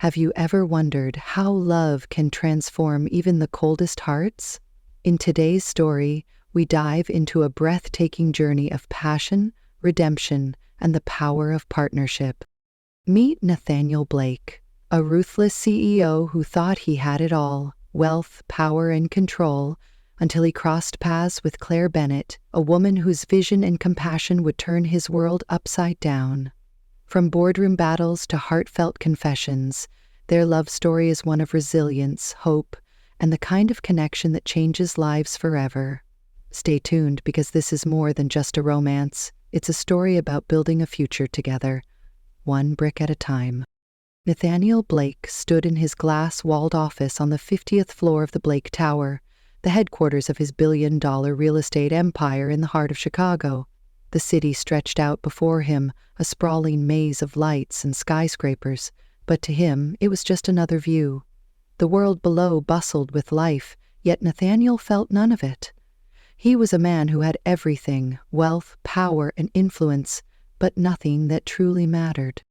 Have you ever wondered how love can transform even the coldest hearts? In today's story, we dive into a breathtaking journey of passion, redemption, and the power of partnership. Meet Nathaniel Blake, a ruthless CEO who thought he had it all: wealth, power, and control, until he crossed paths with Claire Bennett, a woman whose vision and compassion would turn his world upside down. From boardroom battles to heartfelt confessions, their love story is one of resilience, hope, and the kind of connection that changes lives forever. Stay tuned, because this is more than just a romance. It's a story about building a future together, one brick at a time. Nathaniel Blake stood in his glass-walled office on the 50th floor of the Blake Tower, the headquarters of his billion-dollar real estate empire in the heart of Chicago. The city stretched out before him, a sprawling maze of lights and skyscrapers, but to him it was just another view. The world below bustled with life, yet Nathaniel felt none of it. He was a man who had everything: wealth, power, and influence, but nothing that truly mattered.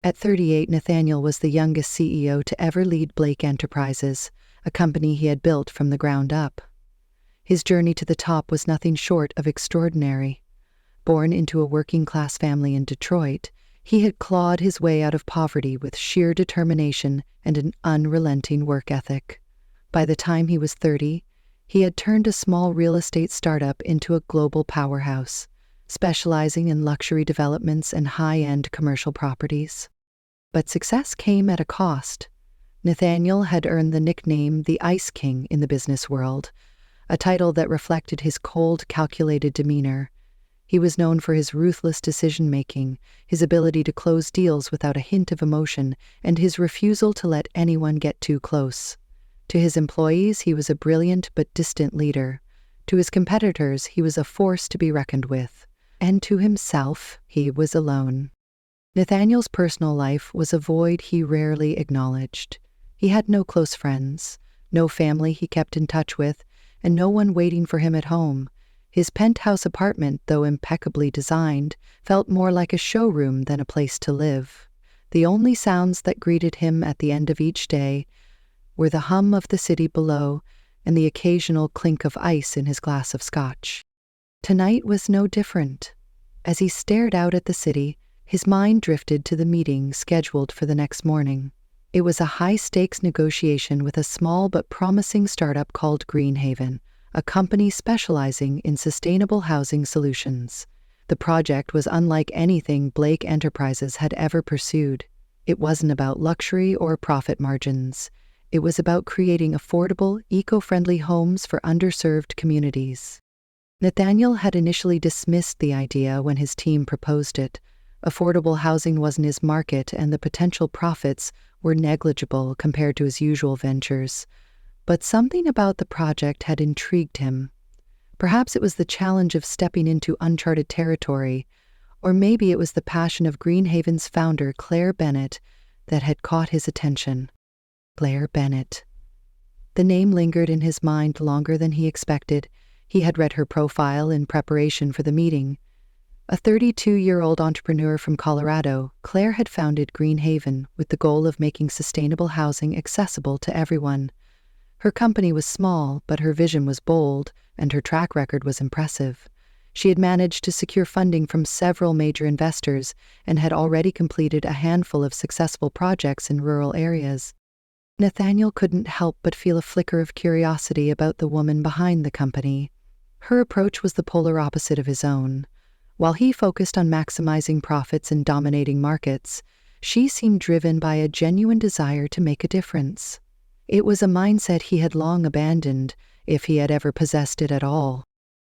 At 38, Nathaniel was the youngest CEO to ever lead Blake Enterprises, a company he had built from the ground up. His journey to the top was nothing short of extraordinary. Born into a working-class family in Detroit, he had clawed his way out of poverty with sheer determination and an unrelenting work ethic. By the time he was 30, he had turned a small real estate startup into a global powerhouse, specializing in luxury developments and high-end commercial properties. But success came at a cost. Nathaniel had earned the nickname the Ice King in the business world, a title that reflected his cold, calculated demeanor. He was known for his ruthless decision-making, his ability to close deals without a hint of emotion, and his refusal to let anyone get too close. To his employees, he was a brilliant but distant leader. To his competitors, he was a force to be reckoned with. And to himself, he was alone. Nathaniel's personal life was a void he rarely acknowledged. He had no close friends, no family he kept in touch with, and no one waiting for him at home. His penthouse apartment, though impeccably designed, felt more like a showroom than a place to live. The only sounds that greeted him at the end of each day were the hum of the city below and the occasional clink of ice in his glass of scotch. Tonight was no different. As he stared out at the city, his mind drifted to the meeting scheduled for the next morning. It was a high-stakes negotiation with a small but promising startup called Greenhaven, a company specializing in sustainable housing solutions. The project was unlike anything Blake Enterprises had ever pursued. It wasn't about luxury or profit margins. It was about creating affordable, eco-friendly homes for underserved communities. Nathaniel had initially dismissed the idea when his team proposed it. Affordable housing wasn't his market, and the potential profits were negligible compared to his usual ventures. But something about the project had intrigued him. Perhaps it was the challenge of stepping into uncharted territory, or maybe it was the passion of Greenhaven's founder, Claire Bennett, that had caught his attention. Claire Bennett. The name lingered in his mind longer than he expected. He had read her profile in preparation for the meeting. A 32-year-old entrepreneur from Colorado, Claire had founded Greenhaven with the goal of making sustainable housing accessible to everyone. Her company was small, but her vision was bold, and her track record was impressive. She had managed to secure funding from several major investors and had already completed a handful of successful projects in rural areas. Nathaniel couldn't help but feel a flicker of curiosity about the woman behind the company. Her approach was the polar opposite of his own. While he focused on maximizing profits and dominating markets, she seemed driven by a genuine desire to make a difference. It was a mindset he had long abandoned, if he had ever possessed it at all.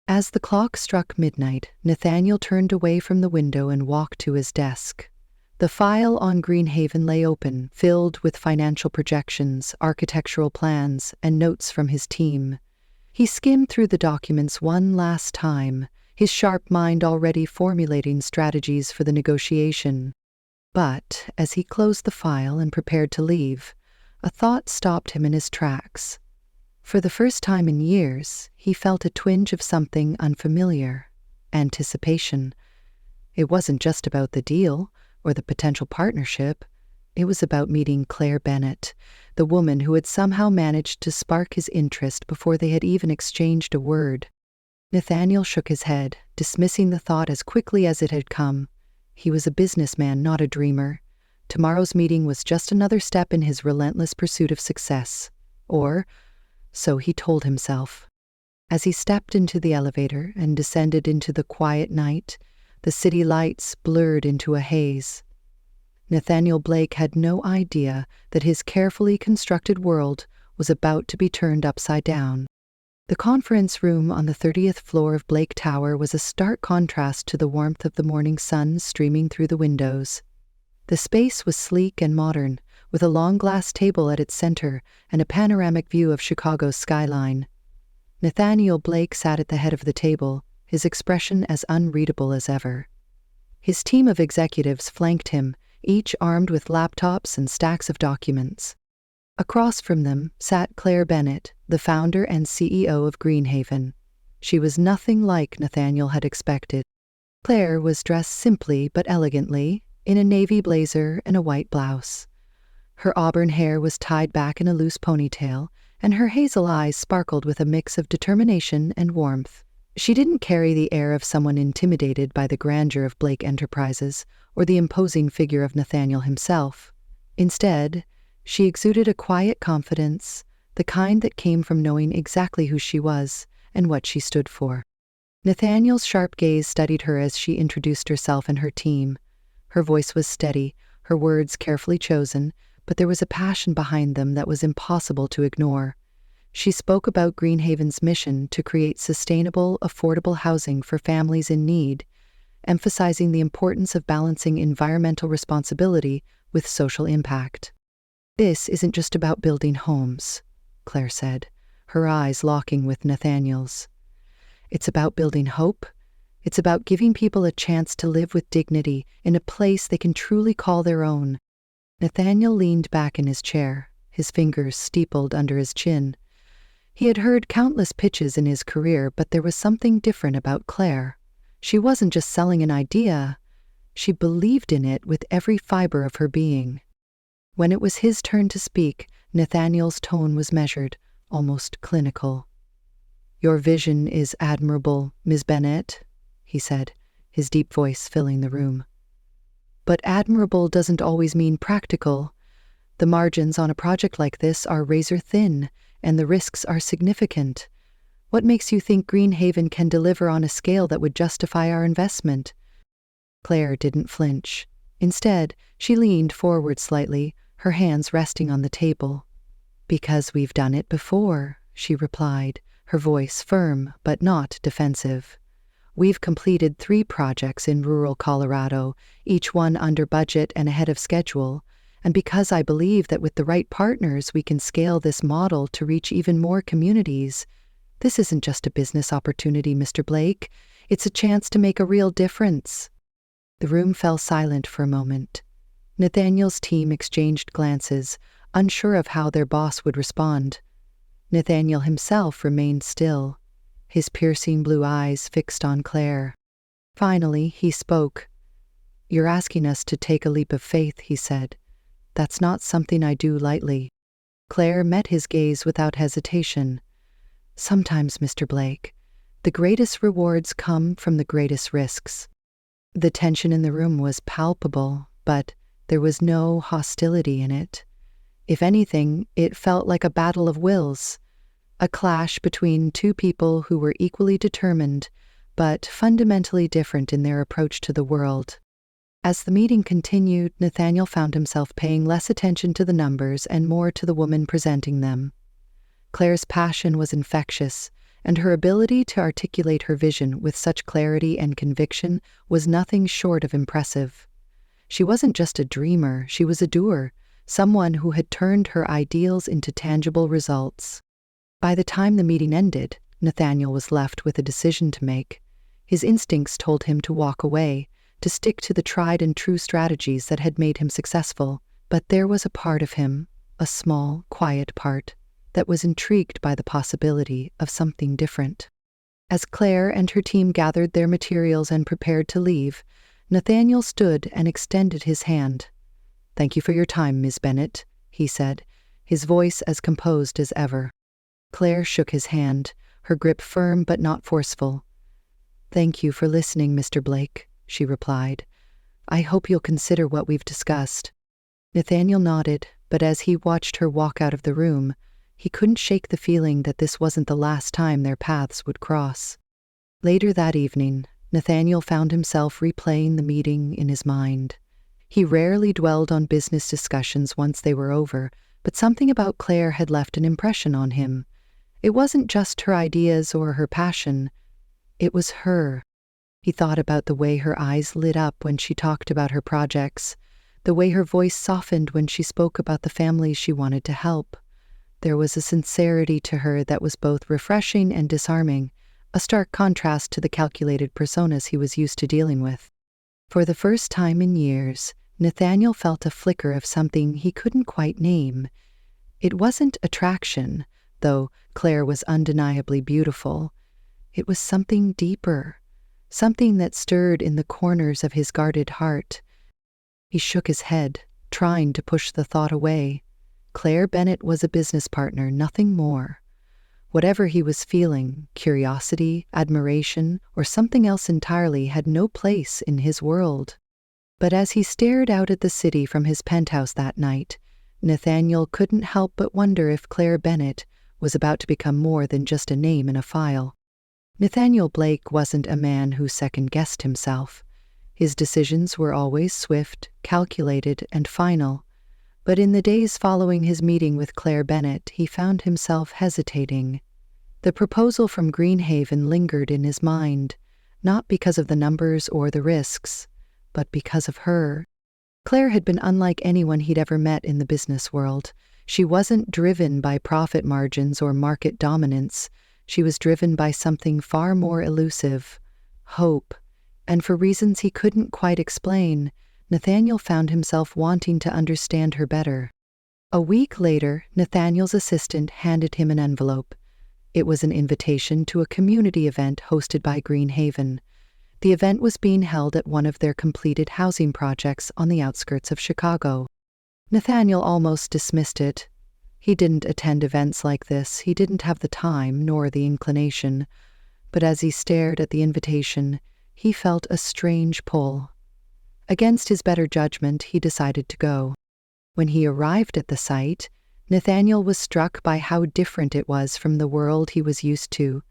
As the clock struck midnight, Nathaniel turned away from the window and walked to his desk. The file on Greenhaven lay open, filled with financial projections, architectural plans, and notes from his team. He skimmed through the documents one last time, his sharp mind already formulating strategies for the negotiation. But as he closed the file and prepared to leave, a thought stopped him in his tracks. For the first time in years, he felt a twinge of something unfamiliar: anticipation. It wasn't just about the deal or the potential partnership. It was about meeting Claire Bennett, the woman who had somehow managed to spark his interest before they had even exchanged a word. Nathaniel shook his head, dismissing the thought as quickly as it had come. He was a businessman, not a dreamer. Tomorrow's meeting was just another step in his relentless pursuit of success. Or, so he told himself. As he stepped into the elevator and descended into the quiet night, the city lights blurred into a haze. Nathaniel Blake had no idea that his carefully constructed world was about to be turned upside down. The conference room on the 30th floor of Blake Tower was a stark contrast to the warmth of the morning sun streaming through the windows. The space was sleek and modern, with a long glass table at its center and a panoramic view of Chicago's skyline. Nathaniel Blake sat at the head of the table, his expression as unreadable as ever. His team of executives flanked him, each armed with laptops and stacks of documents. Across from them sat Claire Bennett, the founder and CEO of Greenhaven. She was nothing like Nathaniel had expected. Claire was dressed simply but elegantly, in a navy blazer and a white blouse. Her auburn hair was tied back in a loose ponytail, and her hazel eyes sparkled with a mix of determination and warmth. She didn't carry the air of someone intimidated by the grandeur of Blake Enterprises or the imposing figure of Nathaniel himself. Instead, she exuded a quiet confidence, the kind that came from knowing exactly who she was and what she stood for. Nathaniel's sharp gaze studied her as she introduced herself and her team. Her voice was steady, her words carefully chosen, but there was a passion behind them that was impossible to ignore. She spoke about Greenhaven's mission to create sustainable, affordable housing for families in need, emphasizing the importance of balancing environmental responsibility with social impact. "This isn't just about building homes," Claire said, her eyes locking with Nathaniel's. "It's about building hope. It's about giving people a chance to live with dignity in a place they can truly call their own." Nathaniel leaned back in his chair, his fingers steepled under his chin. He had heard countless pitches in his career, but there was something different about Claire. She wasn't just selling an idea. She believed in it with every fiber of her being. When it was his turn to speak, Nathaniel's tone was measured, almost clinical. "Your vision is admirable, Ms. Bennett," he said, his deep voice filling the room. "But admirable doesn't always mean practical. The margins on a project like this are razor thin, and the risks are significant. What makes you think Greenhaven can deliver on a scale that would justify our investment?" Claire didn't flinch. Instead, she leaned forward slightly, her hands resting on the table. "Because we've done it before," she replied, her voice firm but not defensive. "We've completed 3 projects in rural Colorado, each one under budget and ahead of schedule. And because I believe that with the right partners we can scale this model to reach even more communities, this isn't just a business opportunity, Mr. Blake. It's a chance to make a real difference." The room fell silent for a moment. Nathaniel's team exchanged glances, unsure of how their boss would respond. Nathaniel himself remained still, his piercing blue eyes fixed on Claire. Finally, he spoke. "You're asking us to take a leap of faith," he said. "That's not something I do lightly." Claire met his gaze without hesitation. "Sometimes, Mr. Blake, the greatest rewards come from the greatest risks." The tension in the room was palpable, but there was no hostility in it. If anything, it felt like a battle of wills, a clash between 2 people who were equally determined, but fundamentally different in their approach to the world. As the meeting continued, Nathaniel found himself paying less attention to the numbers and more to the woman presenting them. Claire's passion was infectious, and her ability to articulate her vision with such clarity and conviction was nothing short of impressive. She wasn't just a dreamer, she was a doer, someone who had turned her ideals into tangible results. By the time the meeting ended, Nathaniel was left with a decision to make. His instincts told him to walk away, to stick to the tried and true strategies that had made him successful, but there was a part of him, a small, quiet part, that was intrigued by the possibility of something different. As Claire and her team gathered their materials and prepared to leave, Nathaniel stood and extended his hand. "Thank you for your time, Miss Bennet," he said, his voice as composed as ever. Claire shook his hand, her grip firm but not forceful. "Thank you for listening, Mr. Blake," she replied. "I hope you'll consider what we've discussed." Nathaniel nodded, but as he watched her walk out of the room, he couldn't shake the feeling that this wasn't the last time their paths would cross. Later that evening, Nathaniel found himself replaying the meeting in his mind. He rarely dwelled on business discussions once they were over, but something about Claire had left an impression on him. It wasn't just her ideas or her passion. It was her. He thought about the way her eyes lit up when she talked about her projects, the way her voice softened when she spoke about the families she wanted to help. There was a sincerity to her that was both refreshing and disarming, a stark contrast to the calculated personas he was used to dealing with. For the first time in years, Nathaniel felt a flicker of something he couldn't quite name. It wasn't attraction, though Claire was undeniably beautiful. It was something deeper, something that stirred in the corners of his guarded heart. He shook his head, trying to push the thought away. Claire Bennet was a business partner, nothing more. Whatever he was feeling, curiosity, admiration, or something else entirely, had no place in his world. But as he stared out at the city from his penthouse that night, Nathaniel couldn't help but wonder if Claire Bennet was about to become more than just a name in a file. Nathaniel Blake wasn't a man who second-guessed himself. His decisions were always swift, calculated, and final. But in the days following his meeting with Claire Bennet, he found himself hesitating. The proposal from Greenhaven lingered in his mind, not because of the numbers or the risks, but because of her. Claire had been unlike anyone he'd ever met in the business world. She wasn't driven by profit margins or market dominance. She was driven by something far more elusive, hope. And for reasons he couldn't quite explain, Nathaniel found himself wanting to understand her better. A week later, Nathaniel's assistant handed him an envelope. It was an invitation to a community event hosted by Greenhaven. The event was being held at one of their completed housing projects on the outskirts of Chicago. Nathaniel almost dismissed it. He didn't attend events like this. He didn't have the time nor the inclination. But as he stared at the invitation, he felt a strange pull. Against his better judgment, he decided to go. When he arrived at the site, Nathaniel was struck by how different it was from the world he was used to.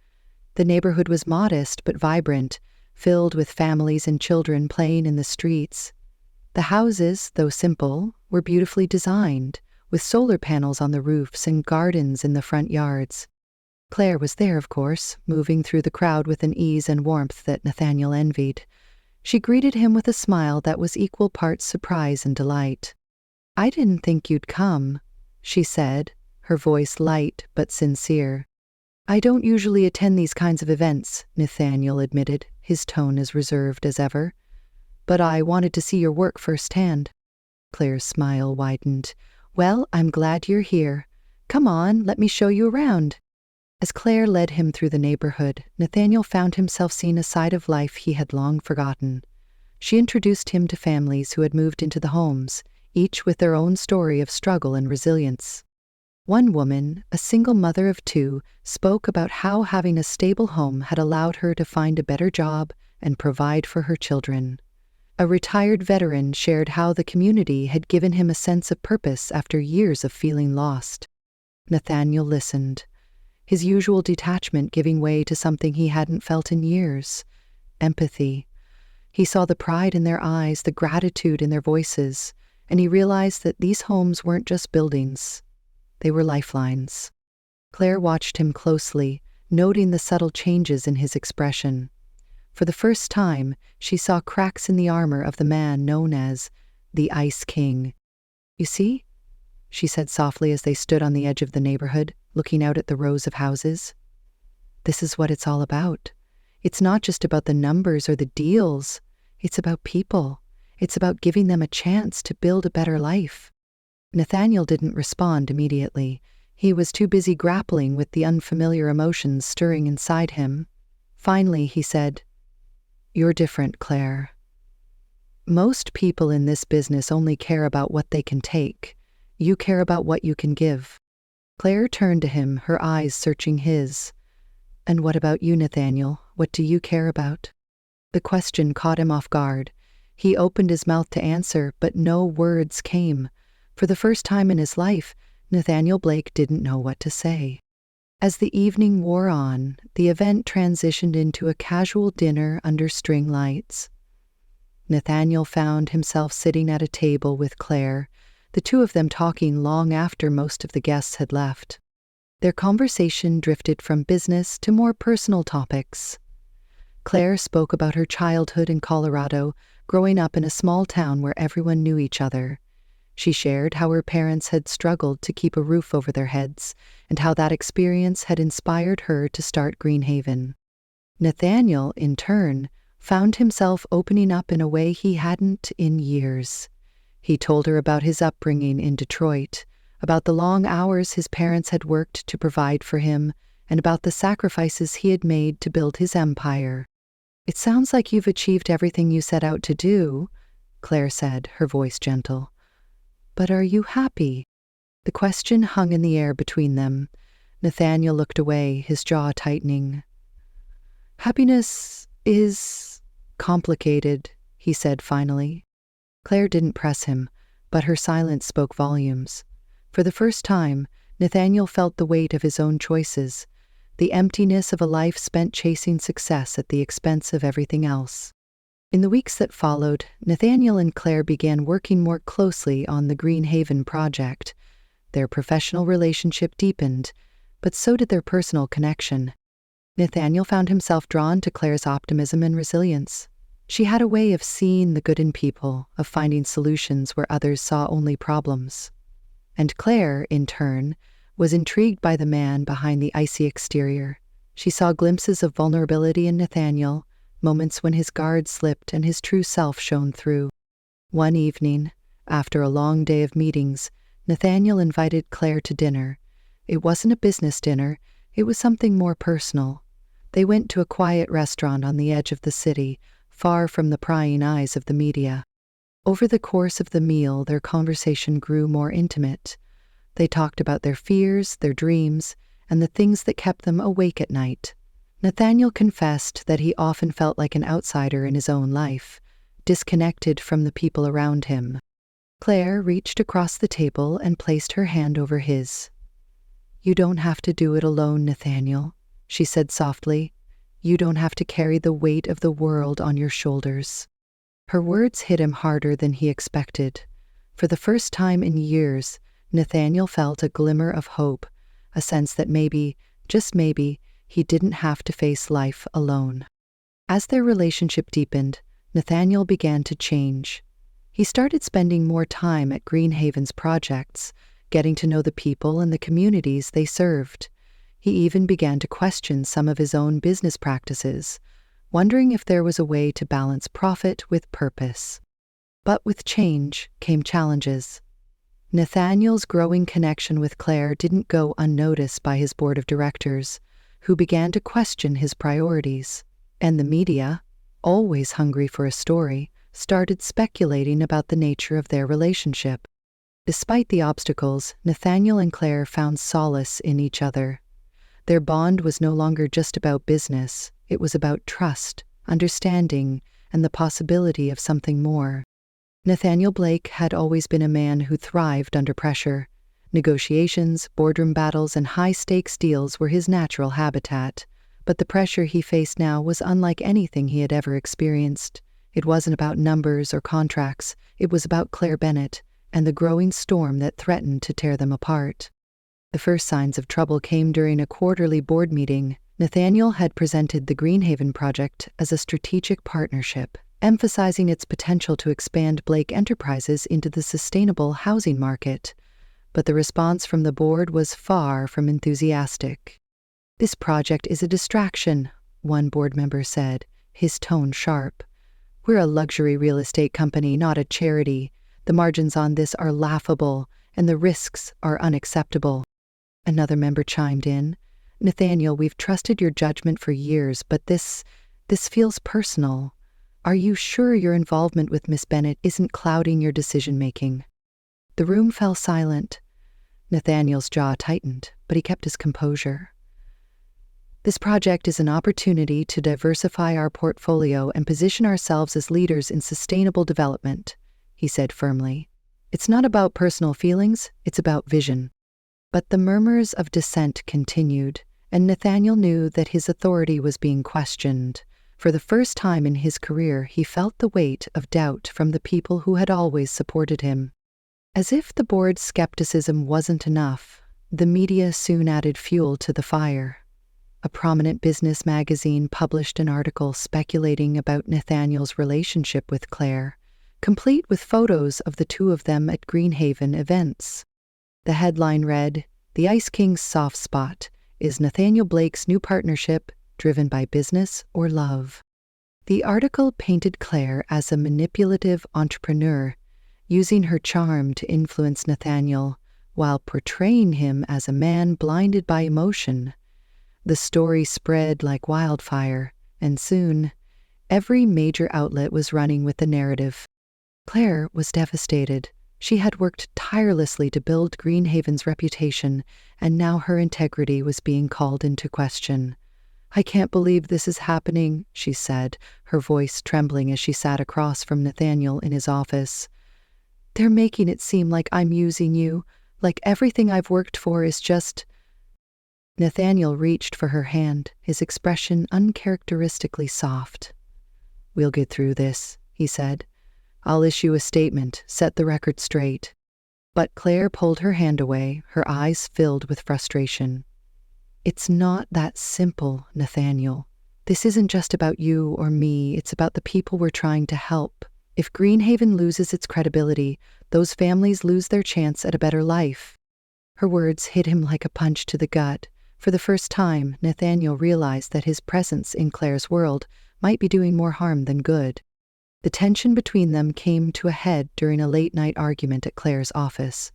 The neighborhood was modest but vibrant, filled with families and children playing in the streets. The houses, though simple, were beautifully designed, with solar panels on the roofs and gardens in the front yards. Claire was there, of course, moving through the crowd with an ease and warmth that Nathaniel envied. She greeted him with a smile that was equal parts surprise and delight. "I didn't think you'd come," she said, her voice light but sincere. "I don't usually attend these kinds of events," Nathaniel admitted, his tone as reserved as ever. "But I wanted to see your work firsthand." Claire's smile widened. "Well, I'm glad you're here. Come on, let me show you around." As Claire led him through the neighborhood, Nathaniel found himself seeing a side of life he had long forgotten. She introduced him to families who had moved into the homes, each with their own story of struggle and resilience. One woman, a single mother of two, spoke about how having a stable home had allowed her to find a better job and provide for her children. A retired veteran shared how the community had given him a sense of purpose after years of feeling lost. Nathaniel listened, his usual detachment giving way to something he hadn't felt in years: empathy. He saw the pride in their eyes, the gratitude in their voices, and he realized that these homes weren't just buildings. They were lifelines. Claire watched him closely, noting the subtle changes in his expression. For the first time, she saw cracks in the armor of the man known as the Ice King. "You see?" she said softly as they stood on the edge of the neighborhood, looking out at the rows of houses. "This is what it's all about. It's not just about the numbers or the deals. It's about people. It's about giving them a chance to build a better life." Nathaniel didn't respond immediately. He was too busy grappling with the unfamiliar emotions stirring inside him. Finally, he said, "You're different, Claire." Most people in this business only care about what they can take. You care about what you can give. Claire turned to him, her eyes searching his. And what about you, Nathaniel? What do you care about? The question caught him off guard. He opened his mouth to answer, but no words came. For the first time in his life, Nathaniel Blake didn't know what to say. As the evening wore on, the event transitioned into a casual dinner under string lights. Nathaniel found himself sitting at a table with Claire, the two of them talking long after most of the guests had left. Their conversation drifted from business to more personal topics. Claire spoke about her childhood in Colorado, growing up in a small town where everyone knew each other. She shared how her parents had struggled to keep a roof over their heads, and how that experience had inspired her to start Greenhaven. Nathaniel, in turn, found himself opening up in a way he hadn't in years. He told her about his upbringing in Detroit, about the long hours his parents had worked to provide for him, and about the sacrifices he had made to build his empire. "It sounds like you've achieved everything you set out to do," Claire said, her voice gentle. "But are you happy?" The question hung in the air between them. Nathaniel looked away, his jaw tightening. "Happiness is complicated," he said finally. Claire didn't press him, but her silence spoke volumes. For the first time, Nathaniel felt the weight of his own choices, the emptiness of a life spent chasing success at the expense of everything else. In the weeks that followed, Nathaniel and Claire began working more closely on the Greenhaven project. Their professional relationship deepened, but so did their personal connection. Nathaniel found himself drawn to Claire's optimism and resilience. She had a way of seeing the good in people, of finding solutions where others saw only problems. And Claire, in turn, was intrigued by the man behind the icy exterior. She saw glimpses of vulnerability in Nathaniel, moments when his guard slipped and his true self shone through. One evening, after a long day of meetings, Nathaniel invited Claire to dinner. It wasn't a business dinner, it was something more personal. They went to a quiet restaurant on the edge of the city, far from the prying eyes of the media. Over the course of the meal, their conversation grew more intimate. They talked about their fears, their dreams, and the things that kept them awake at night. Nathaniel confessed that he often felt like an outsider in his own life, disconnected from the people around him. Claire reached across the table and placed her hand over his. "You don't have to do it alone, Nathaniel," she said softly. "You don't have to carry the weight of the world on your shoulders." Her words hit him harder than he expected. For the first time in years, Nathaniel felt a glimmer of hope, a sense that maybe, just maybe, he didn't have to face life alone. As their relationship deepened, Nathaniel began to change. He started spending more time at Greenhaven's projects, getting to know the people and the communities they served. He even began to question some of his own business practices, wondering if there was a way to balance profit with purpose. But with change came challenges. Nathaniel's growing connection with Claire didn't go unnoticed by his board of directors, who began to question his priorities. And the media, always hungry for a story, started speculating about the nature of their relationship. Despite the obstacles, Nathaniel and Claire found solace in each other. Their bond was no longer just about business, it was about trust, understanding, and the possibility of something more. Nathaniel Blake had always been a man who thrived under pressure. Negotiations, boardroom battles, and high-stakes deals were his natural habitat, but the pressure he faced now was unlike anything he had ever experienced. It wasn't about numbers or contracts, it was about Claire Bennett and the growing storm that threatened to tear them apart. The first signs of trouble came during a quarterly board meeting. Nathaniel had presented the Greenhaven project as a strategic partnership, emphasizing its potential to expand Blake Enterprises into the sustainable housing market. But the response from the board was far from enthusiastic. "This project is a distraction," one board member said, his tone sharp. "We're a luxury real estate company, not a charity. The margins on this are laughable, and the risks are unacceptable." Another member chimed in. "Nathaniel, we've trusted your judgment for years, but this feels personal. Are you sure your involvement with Miss Bennet isn't clouding your decision-making?" The room fell silent. Nathaniel's jaw tightened, but he kept his composure. "This project is an opportunity to diversify our portfolio and position ourselves as leaders in sustainable development," he said firmly. "It's not about personal feelings, it's about vision." But the murmurs of dissent continued, and Nathaniel knew that his authority was being questioned. For the first time in his career, he felt the weight of doubt from the people who had always supported him. As if the board's skepticism wasn't enough, the media soon added fuel to the fire. A prominent business magazine published an article speculating about Nathaniel's relationship with Claire, complete with photos of the two of them at Greenhaven events. The headline read, "The Ice King's soft spot. Is Nathaniel Blake's new partnership driven by business or love?" The article painted Claire as a manipulative entrepreneur, using her charm to influence Nathaniel, while portraying him as a man blinded by emotion. The story spread like wildfire, and soon, every major outlet was running with the narrative. Claire was devastated. She had worked tirelessly to build Greenhaven's reputation, and now her integrity was being called into question. "I can't believe this is happening," she said, her voice trembling as she sat across from Nathaniel in his office. "They're making it seem like I'm using you, like everything I've worked for is just—" Nathaniel reached for her hand, his expression uncharacteristically soft. "We'll get through this," he said. "I'll issue a statement, set the record straight." But Claire pulled her hand away, her eyes filled with frustration. "It's not that simple, Nathaniel. This isn't just about you or me, it's about the people we're trying to help. If Greenhaven loses its credibility, those families lose their chance at a better life." Her words hit him like a punch to the gut. For the first time, Nathaniel realized that his presence in Claire's world might be doing more harm than good. The tension between them came to a head during a late-night argument at Claire's office.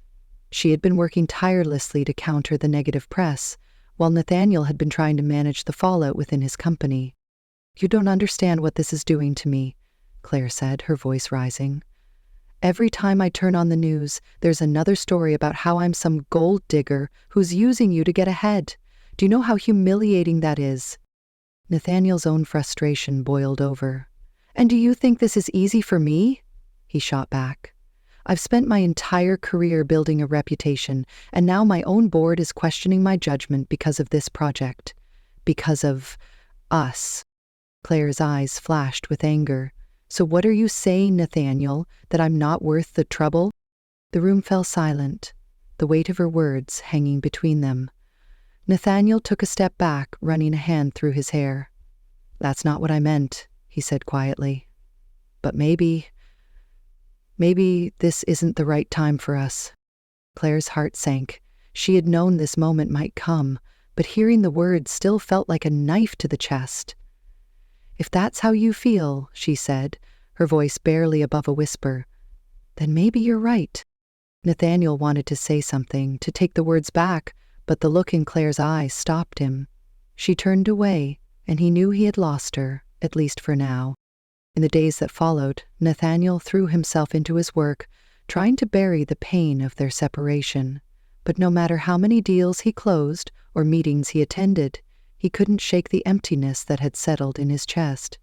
She had been working tirelessly to counter the negative press, while Nathaniel had been trying to manage the fallout within his company. "You don't understand what this is doing to me," Claire said, her voice rising. "Every time I turn on the news, there's another story about how I'm some gold digger who's using you to get ahead. Do you know how humiliating that is?" Nathaniel's own frustration boiled over. "And do you think this is easy for me?" he shot back. "I've spent my entire career building a reputation, and now my own board is questioning my judgment because of this project. Because of us." Claire's eyes flashed with anger. "So what are you saying, Nathaniel, that I'm not worth the trouble?" The room fell silent, the weight of her words hanging between them. Nathaniel took a step back, running a hand through his hair. "That's not what I meant," he said quietly. "But maybe this isn't the right time for us." Claire's heart sank. She had known this moment might come, but hearing the words still felt like a knife to the chest. "If that's how you feel," she said, her voice barely above a whisper, "then maybe you're right." Nathaniel wanted to say something, to take the words back, but the look in Claire's eyes stopped him. She turned away, and he knew he had lost her, at least for now. In the days that followed, Nathaniel threw himself into his work, trying to bury the pain of their separation. But no matter how many deals he closed or meetings he attended, he couldn't shake the emptiness that had settled in his chest.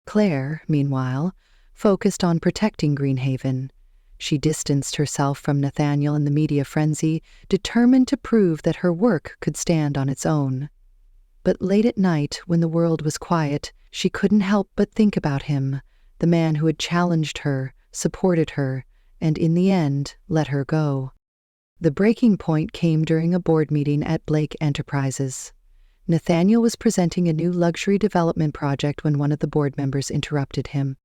Claire, meanwhile, focused on protecting Greenhaven. She distanced herself from Nathaniel in the media frenzy, determined to prove that her work could stand on its own. But late at night, when the world was quiet, she couldn't help but think about him, the man who had challenged her, supported her, and in the end, let her go. The breaking point came during a board meeting at Blake Enterprises. Nathaniel was presenting a new luxury development project when one of the board members interrupted him.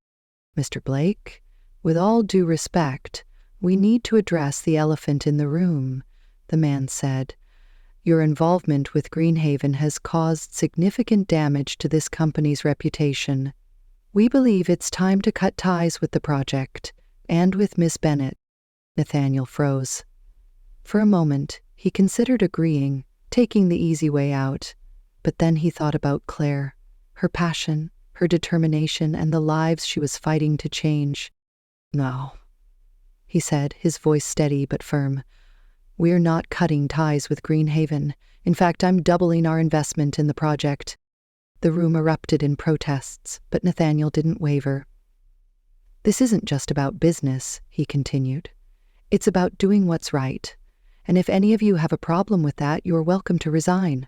"Mr. Blake, with all due respect, we need to address the elephant in the room," the man said. "Your involvement with Greenhaven has caused significant damage to this company's reputation. We believe it's time to cut ties with the project, and with Miss Bennet." Nathaniel froze. For a moment, he considered agreeing, taking the easy way out. But then he thought about Claire, her passion, her determination, and the lives she was fighting to change. "No," he said, his voice steady but firm. "We're not cutting ties with Greenhaven. In fact, I'm doubling our investment in the project." The room erupted in protests, but Nathaniel didn't waver. "This isn't just about business," he continued. "It's about doing what's right. And if any of you have a problem with that, you're welcome to resign."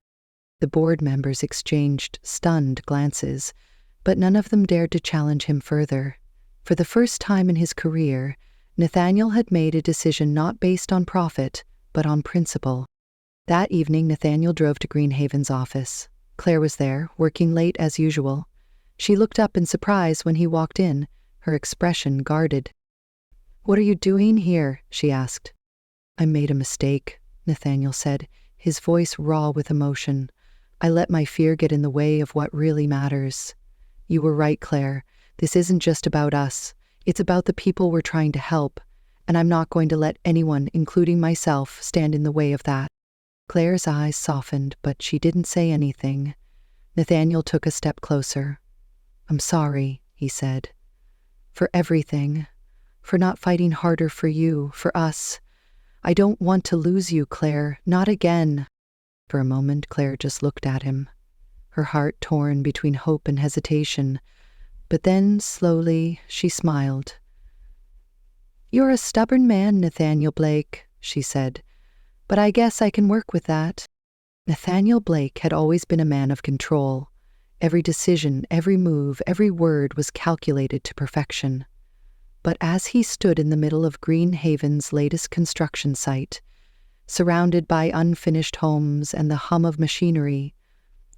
The board members exchanged stunned glances, but none of them dared to challenge him further. For the first time in his career, Nathaniel had made a decision not based on profit, but on principle. That evening, Nathaniel drove to Greenhaven's office. Claire was there, working late as usual. She looked up in surprise when he walked in, her expression guarded. "What are you doing here?" she asked. "I made a mistake," Nathaniel said, his voice raw with emotion. "I let my fear get in the way of what really matters." "You were right, Claire. This isn't just about us. It's about the people we're trying to help, and I'm not going to let anyone, including myself, stand in the way of that." Claire's eyes softened, but she didn't say anything. Nathaniel took a step closer. "I'm sorry," he said. "For everything. For not fighting harder for you, for us. I don't want to lose you, Claire. Not again." For a moment, Claire just looked at him, her heart torn between hope and hesitation. But then, slowly, she smiled. "You're a stubborn man, Nathaniel Blake," she said. "But I guess I can work with that." Nathaniel Blake had always been a man of control. Every decision, every move, every word was calculated to perfection. But as he stood in the middle of Greenhaven's latest construction site, surrounded by unfinished homes and the hum of machinery,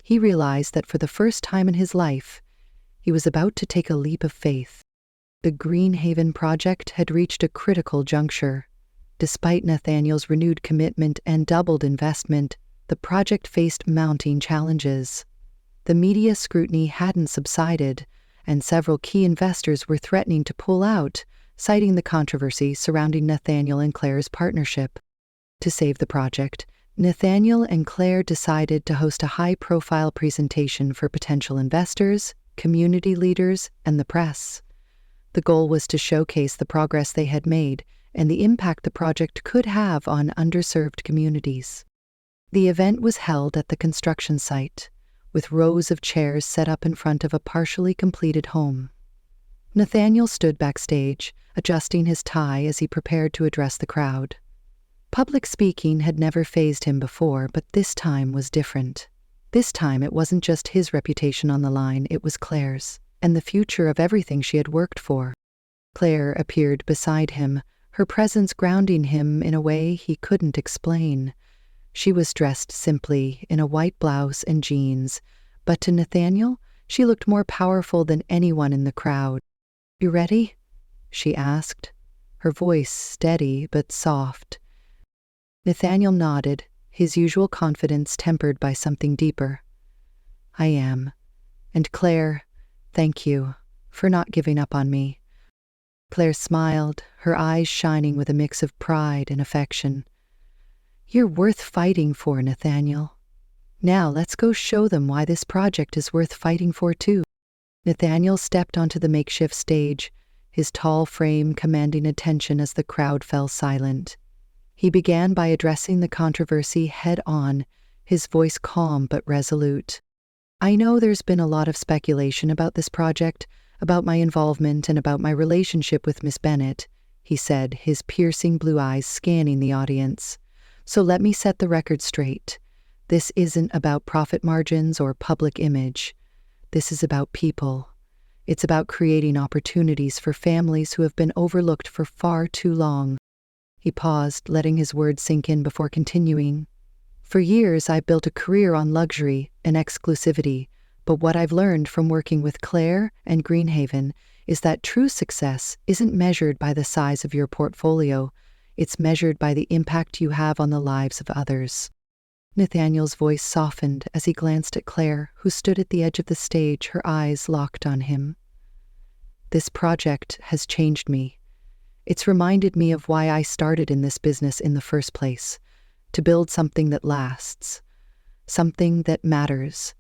he realized that for the first time in his life, he was about to take a leap of faith. The Greenhaven project had reached a critical juncture. Despite Nathaniel's renewed commitment and doubled investment, the project faced mounting challenges. The media scrutiny hadn't subsided, and several key investors were threatening to pull out, citing the controversy surrounding Nathaniel and Claire's partnership. To save the project, Nathaniel and Claire decided to host a high-profile presentation for potential investors, community leaders, and the press. The goal was to showcase the progress they had made and the impact the project could have on underserved communities. The event was held at the construction site, with rows of chairs set up in front of a partially completed home. Nathaniel stood backstage, adjusting his tie as he prepared to address the crowd. Public speaking had never fazed him before, but this time was different. This time it wasn't just his reputation on the line, it was Claire's, and the future of everything she had worked for. Claire appeared beside him, her presence grounding him in a way he couldn't explain. She was dressed simply in a white blouse and jeans, but to Nathaniel, she looked more powerful than anyone in the crowd. "You ready?" she asked, her voice steady but soft. Nathaniel nodded, his usual confidence tempered by something deeper. "I am. And Claire, thank you for not giving up on me." Claire smiled, her eyes shining with a mix of pride and affection. "You're worth fighting for, Nathaniel. Now let's go show them why this project is worth fighting for too." Nathaniel stepped onto the makeshift stage, his tall frame commanding attention as the crowd fell silent. He began by addressing the controversy head-on, his voice calm but resolute. "I know there's been a lot of speculation about this project, about my involvement and about my relationship with Miss Bennett," he said, his piercing blue eyes scanning the audience. "So let me set the record straight. This isn't about profit margins or public image. This is about people. It's about creating opportunities for families who have been overlooked for far too long." He paused, letting his words sink in before continuing. "For years, I've built a career on luxury and exclusivity, but what I've learned from working with Claire and Greenhaven is that true success isn't measured by the size of your portfolio. It's measured by the impact you have on the lives of others." Nathaniel's voice softened as he glanced at Claire, who stood at the edge of the stage, her eyes locked on him. "This project has changed me. It's reminded me of why I started in this business in the first place, to build something that lasts, something that matters.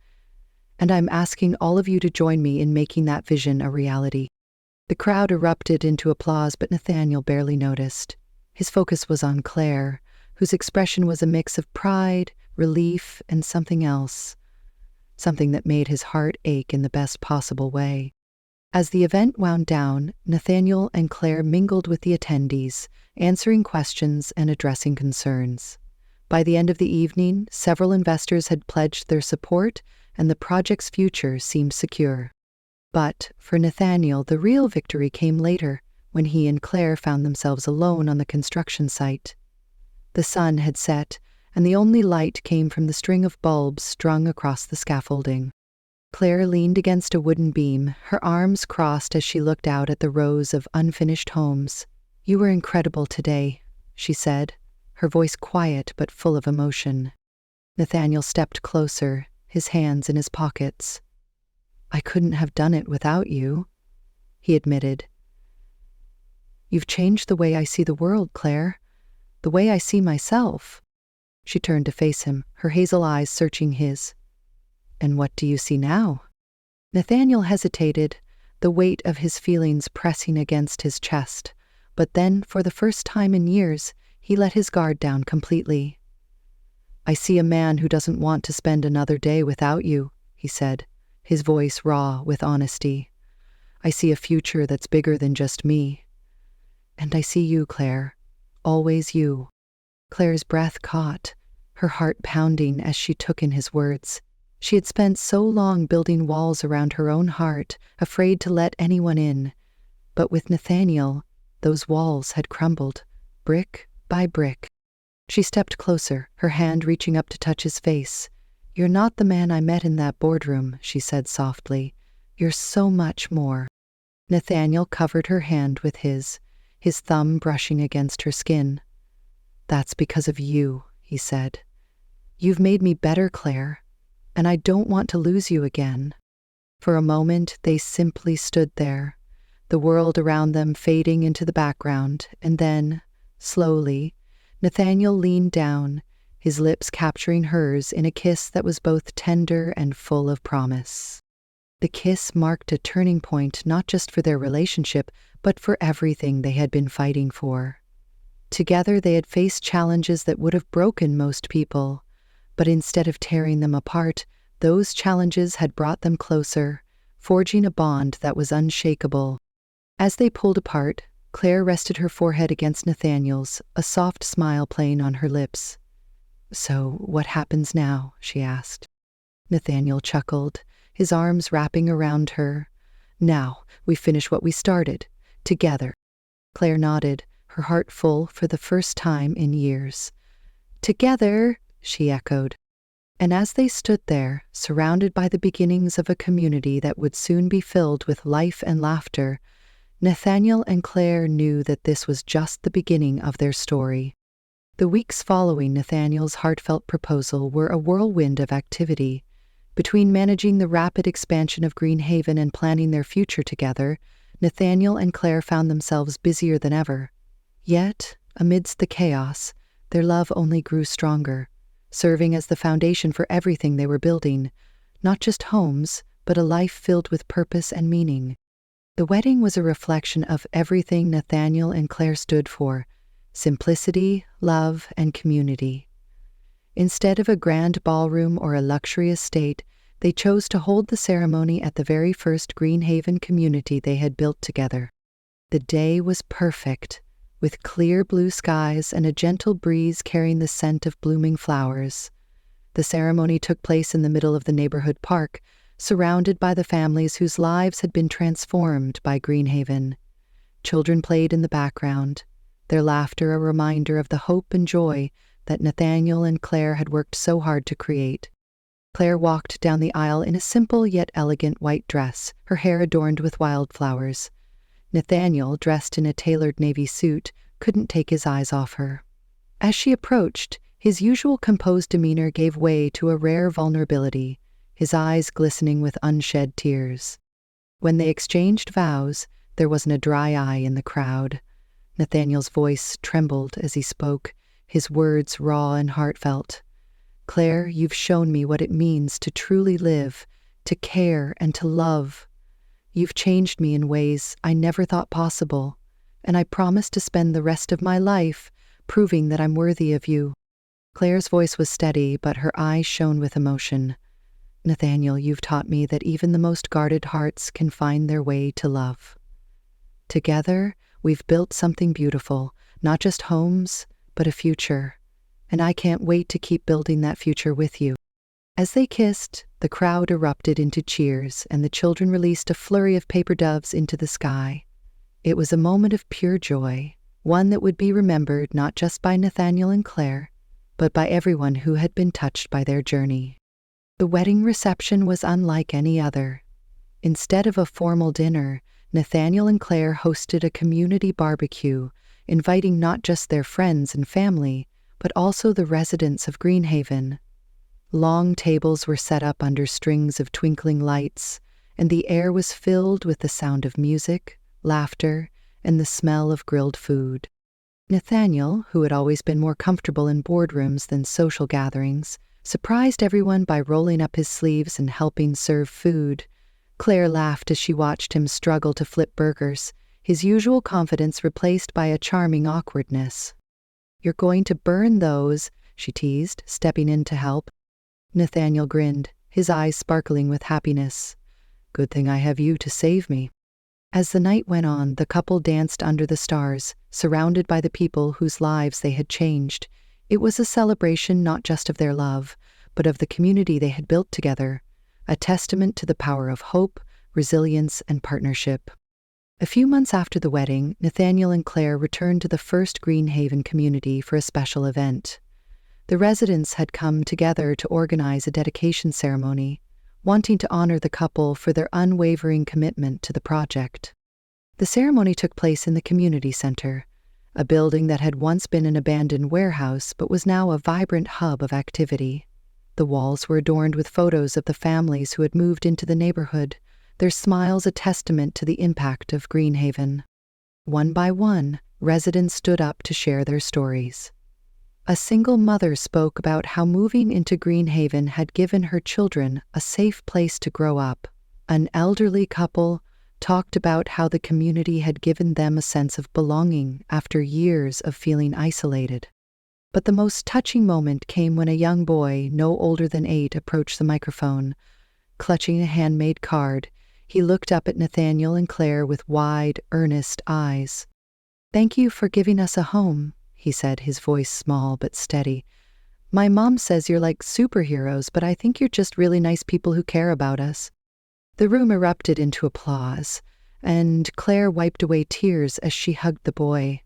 and I'm asking all of you to join me in making that vision a reality." The crowd erupted into applause, but Nathaniel barely noticed. His focus was on Claire, whose expression was a mix of pride, relief, and something else, something that made his heart ache in the best possible way. As the event wound down, Nathaniel and Claire mingled with the attendees, answering questions and addressing concerns. By the end of the evening, several investors had pledged their support, and the project's future seemed secure. But for Nathaniel, the real victory came later, when he and Claire found themselves alone on the construction site. The sun had set, and the only light came from the string of bulbs strung across the scaffolding. Claire leaned against a wooden beam, her arms crossed as she looked out at the rows of unfinished homes. "You were incredible today," she said, her voice quiet but full of emotion. Nathaniel stepped closer, his hands in his pockets. "I couldn't have done it without you," he admitted. "You've changed the way I see the world, Claire, the way I see myself." She turned to face him, her hazel eyes searching his. "And what do you see now?" Nathaniel hesitated, the weight of his feelings pressing against his chest, but then, for the first time in years, he let his guard down completely. "I see a man who doesn't want to spend another day without you," he said, his voice raw with honesty. "I see a future that's bigger than just me. And I see you, Claire, always you." Claire's breath caught, her heart pounding as she took in his words. She had spent so long building walls around her own heart, afraid to let anyone in. But with Nathaniel, those walls had crumbled, brick by brick. She stepped closer, her hand reaching up to touch his face. "You're not the man I met in that boardroom," she said softly. "You're so much more." Nathaniel covered her hand with his thumb brushing against her skin. "That's because of you," he said. "You've made me better, Claire, and I don't want to lose you again." For a moment, they simply stood there, the world around them fading into the background, and then, slowly, Nathaniel leaned down, his lips capturing hers in a kiss that was both tender and full of promise. The kiss marked a turning point not just for their relationship, but for everything they had been fighting for. Together they had faced challenges that would have broken most people, but instead of tearing them apart, those challenges had brought them closer, forging a bond that was unshakable. As they pulled apart, Claire rested her forehead against Nathaniel's, a soft smile playing on her lips. "So, what happens now?" she asked. Nathaniel chuckled, his arms wrapping around her. "Now, we finish what we started, together." Claire nodded, her heart full for the first time in years. "Together," she echoed. And as they stood there, surrounded by the beginnings of a community that would soon be filled with life and laughter, Nathaniel and Claire knew that this was just the beginning of their story. The weeks following Nathaniel's heartfelt proposal were a whirlwind of activity. Between managing the rapid expansion of Greenhaven and planning their future together, Nathaniel and Claire found themselves busier than ever. Yet, amidst the chaos, their love only grew stronger, serving as the foundation for everything they were building, not just homes, but a life filled with purpose and meaning. The wedding was a reflection of everything Nathaniel and Claire stood for: simplicity, love, and community. Instead of a grand ballroom or a luxury estate, they chose to hold the ceremony at the very first Greenhaven community they had built together. The day was perfect, with clear blue skies and a gentle breeze carrying the scent of blooming flowers. The ceremony took place in the middle of the neighborhood park, surrounded by the families whose lives had been transformed by Greenhaven. Children played in the background, their laughter a reminder of the hope and joy that Nathaniel and Claire had worked so hard to create. Claire walked down the aisle in a simple yet elegant white dress, her hair adorned with wildflowers. Nathaniel, dressed in a tailored navy suit, couldn't take his eyes off her. As she approached, his usual composed demeanor gave way to a rare vulnerability, his eyes glistening with unshed tears. When they exchanged vows, there wasn't a dry eye in the crowd. Nathaniel's voice trembled as he spoke, his words raw and heartfelt. "Claire, you've shown me what it means to truly live, to care, and to love. You've changed me in ways I never thought possible, and I promise to spend the rest of my life proving that I'm worthy of you." Claire's voice was steady, but her eyes shone with emotion. "Nathaniel, you've taught me that even the most guarded hearts can find their way to love. Together, we've built something beautiful, not just homes, but a future. And I can't wait to keep building that future with you." As they kissed, the crowd erupted into cheers, and the children released a flurry of paper doves into the sky. It was a moment of pure joy, one that would be remembered not just by Nathaniel and Claire, but by everyone who had been touched by their journey. The wedding reception was unlike any other. Instead of a formal dinner, Nathaniel and Claire hosted a community barbecue, inviting not just their friends and family, but also the residents of Greenhaven. Long tables were set up under strings of twinkling lights, and the air was filled with the sound of music, laughter, and the smell of grilled food. Nathaniel, who had always been more comfortable in boardrooms than social gatherings, surprised everyone by rolling up his sleeves and helping serve food. Claire laughed as she watched him struggle to flip burgers, his usual confidence replaced by a charming awkwardness. "You're going to burn those," she teased, stepping in to help. Nathaniel grinned, his eyes sparkling with happiness. "Good thing I have you to save me." As the night went on, the couple danced under the stars, surrounded by the people whose lives they had changed. It was a celebration not just of their love, but of the community they had built together, a testament to the power of hope, resilience, and partnership. A few months after the wedding, Nathaniel and Claire returned to the first Greenhaven community for a special event. The residents had come together to organize a dedication ceremony, wanting to honor the couple for their unwavering commitment to the project. The ceremony took place in the community center, a building that had once been an abandoned warehouse but was now a vibrant hub of activity. The walls were adorned with photos of the families who had moved into the neighborhood, their smiles a testament to the impact of Greenhaven. One by one, residents stood up to share their stories. A single mother spoke about how moving into Greenhaven had given her children a safe place to grow up. An elderly couple talked about how the community had given them a sense of belonging after years of feeling isolated. But the most touching moment came when a young boy, no older than 8, approached the microphone. Clutching a handmade card, he looked up at Nathaniel and Claire with wide, earnest eyes. "Thank you for giving us a home," he said, his voice small but steady. "My mom says you're like superheroes, but I think you're just really nice people who care about us." The room erupted into applause, and Claire wiped away tears as she hugged the boy.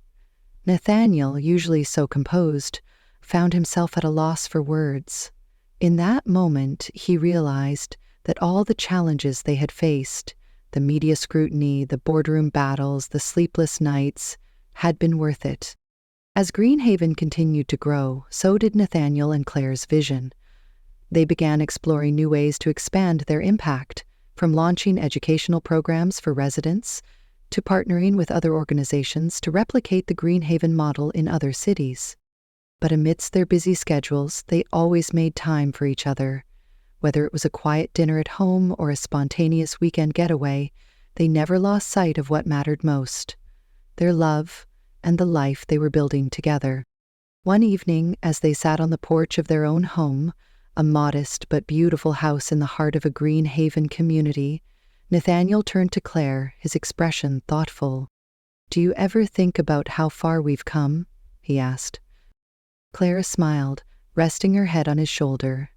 Nathaniel, usually so composed, found himself at a loss for words. In that moment, he realized that all the challenges they had faced, the media scrutiny, the boardroom battles, the sleepless nights, had been worth it. As Greenhaven continued to grow, so did Nathaniel and Claire's vision. They began exploring new ways to expand their impact, from launching educational programs for residents to partnering with other organizations to replicate the Greenhaven model in other cities. But amidst their busy schedules, they always made time for each other. Whether it was a quiet dinner at home or a spontaneous weekend getaway, they never lost sight of what mattered most: their love and the life they were building together. One evening, as they sat on the porch of their own home, a modest but beautiful house in the heart of a Greenhaven community, Nathaniel turned to Claire, his expression thoughtful. "Do you ever think about how far we've come?" he asked. Claire smiled, resting her head on his shoulder.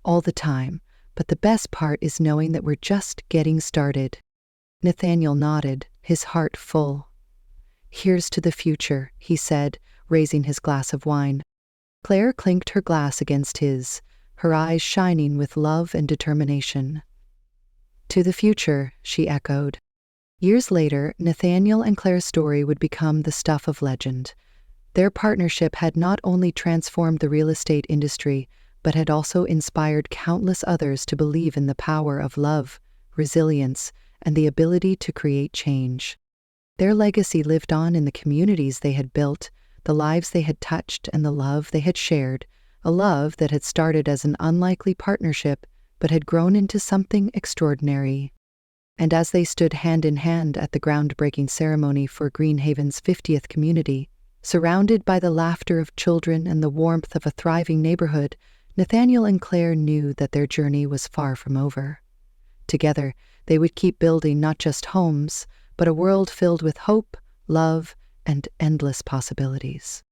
"All the time, but the best part is knowing that we're just getting started." Nathaniel nodded, his heart full. "Here's to the future," he said, raising his glass of wine. Claire clinked her glass against his, her eyes shining with love and determination. "To the future," she echoed. Years later, Nathaniel and Claire's story would become the stuff of legend. Their partnership had not only transformed the real estate industry, but had also inspired countless others to believe in the power of love, resilience, and the ability to create change. Their legacy lived on in the communities they had built, the lives they had touched, and the love they had shared, a love that had started as an unlikely partnership but had grown into something extraordinary. And as they stood hand in hand at the groundbreaking ceremony for Greenhaven's 50th community, surrounded by the laughter of children and the warmth of a thriving neighborhood, Nathaniel and Claire knew that their journey was far from over. Together, they would keep building not just homes, but a world filled with hope, love, and endless possibilities.